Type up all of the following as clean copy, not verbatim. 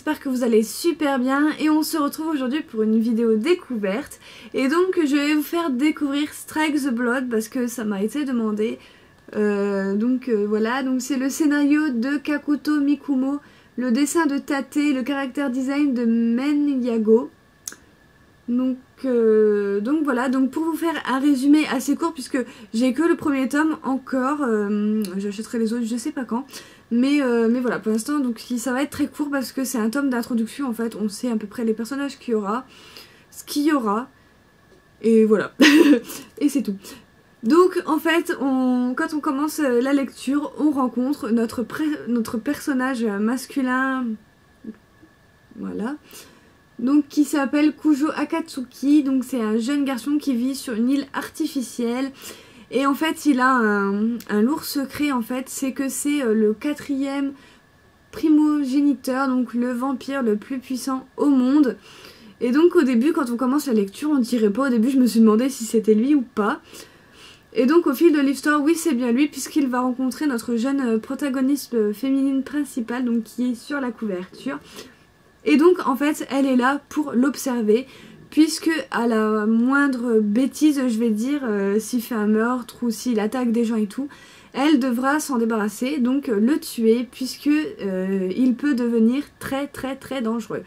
j'espère que vous allez super bien et on se retrouve aujourd'hui pour une vidéo découverte. Et donc je vais vous faire découvrir Strike the Blood parce que ça m'a été demandé. Voilà, donc c'est le scénario de Kakuto Mikumo, le dessin de Tate, le caractère design de Men Yago. Donc voilà, donc pour vous faire un résumé assez court puisque j'ai que le premier tome encore, j'achèterai les autres je sais pas quand, mais voilà pour l'instant donc ça va être très court parce que c'est un tome d'introduction en fait, on sait à peu près les personnages qu'il y aura, ce qu'il y aura, et voilà, et c'est tout. Donc en fait, quand on commence la lecture, on rencontre notre personnage masculin, voilà. Donc qui s'appelle Kujo Akatsuki, donc c'est un jeune garçon qui vit sur une île artificielle et en fait il a un lourd secret en fait, c'est que c'est le 4e primogéniteur, donc le vampire le plus puissant au monde. Et donc au début quand on commence la lecture on dirait pas, au début je me suis demandé si c'était lui ou pas. Et donc au fil de l'histoire, oui c'est bien lui puisqu'il va rencontrer notre jeune protagoniste féminine principale, donc qui est sur la couverture. Et donc en fait elle est là pour l'observer puisque à la moindre bêtise je vais dire, s'il fait un meurtre ou s'il attaque des gens et tout, elle devra s'en débarrasser, donc le tuer puisque il peut devenir très dangereux.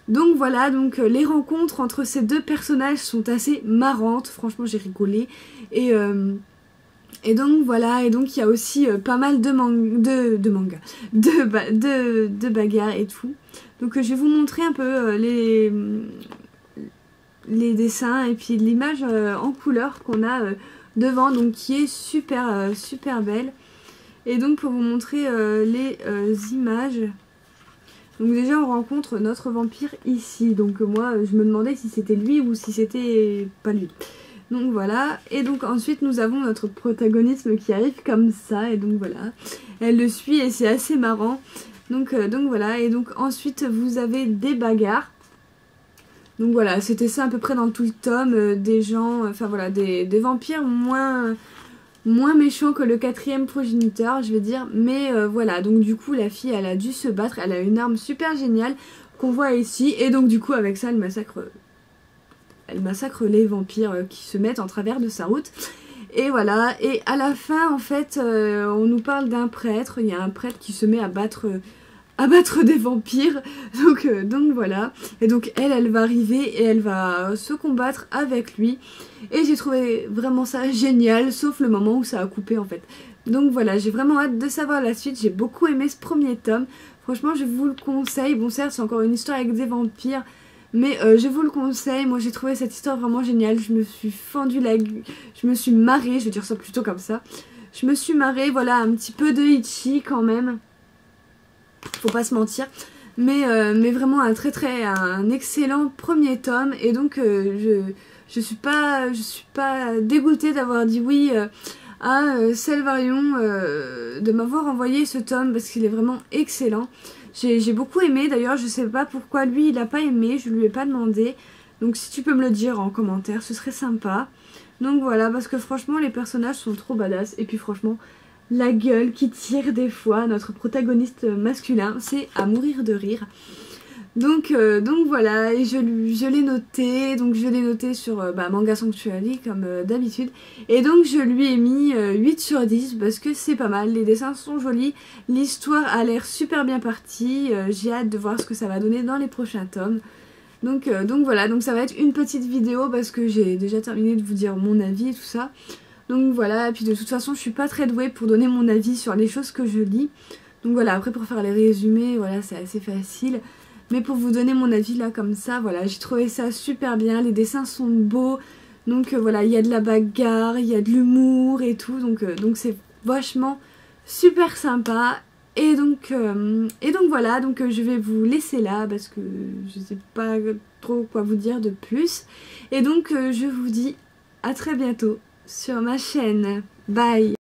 Donc voilà, donc les rencontres entre ces deux personnages sont assez marrantes, franchement j'ai rigolé et donc voilà, et donc il y a aussi pas mal de mangas, de bagarres et tout. Donc je vais vous montrer un peu les dessins et puis l'image en couleur qu'on a devant, donc qui est super belle. Et donc pour vous montrer les images, donc déjà on rencontre notre vampire ici, donc moi je me demandais si c'était lui ou si c'était pas lui. Donc voilà, et donc ensuite nous avons notre protagoniste qui arrive comme ça, et donc voilà, elle le suit et c'est assez marrant. Donc voilà, et donc ensuite vous avez des bagarres. Donc voilà, c'était ça à peu près dans tout le tome, des gens, enfin voilà, des vampires moins méchants que le 4e progéniteur, je vais dire. Mais voilà, donc du coup la fille elle a dû se battre, elle a une arme super géniale qu'on voit ici. Et donc du coup avec ça elle massacre les vampires qui se mettent en travers de sa route. Et voilà, et à la fin en fait on nous parle d'un prêtre, il y a un prêtre qui se met à battre des vampires, donc voilà, et donc elle va arriver et elle va se combattre avec lui, et j'ai trouvé vraiment ça génial, sauf le moment où ça a coupé en fait. Donc voilà, j'ai vraiment hâte de savoir la suite, j'ai beaucoup aimé ce premier tome, franchement je vous le conseille. Bon certes c'est encore une histoire avec des vampires, mais je vous le conseille, moi j'ai trouvé cette histoire vraiment géniale, je me suis fendu je me suis marrée, je vais dire ça plutôt comme ça, je me suis marrée, voilà, un petit peu de Ichi quand même, faut pas se mentir, mais vraiment un excellent premier tome. Et donc je suis pas dégoûtée d'avoir dit oui à Selvarion, de m'avoir envoyé ce tome parce qu'il est vraiment excellent. J'ai beaucoup aimé, d'ailleurs je sais pas pourquoi lui il a pas aimé, je lui ai pas demandé, donc si tu peux me le dire en commentaire ce serait sympa. Donc voilà, parce que franchement les personnages sont trop badass, et puis franchement la gueule qui tire des fois notre protagoniste masculin, c'est à mourir de rire. Donc voilà, et je l'ai noté, donc je l'ai noté sur Manga Sanctuary comme d'habitude, et donc je lui ai mis 8 sur 10 parce que c'est pas mal, les dessins sont jolis, l'histoire a l'air super bien partie, j'ai hâte de voir ce que ça va donner dans les prochains tomes. Donc voilà, donc ça va être une petite vidéo parce que j'ai déjà terminé de vous dire mon avis et tout ça. Donc voilà, et puis de toute façon je suis pas très douée pour donner mon avis sur les choses que je lis. Donc voilà, après pour faire les résumés, voilà, c'est assez facile. Mais pour vous donner mon avis là comme ça, voilà, j'ai trouvé ça super bien, les dessins sont beaux. Donc voilà, il y a de la bagarre, il y a de l'humour et tout, donc c'est vachement super sympa. Et donc voilà, donc je vais vous laisser là parce que je sais pas trop quoi vous dire de plus. Et donc je vous dis à très bientôt sur ma chaîne. Bye!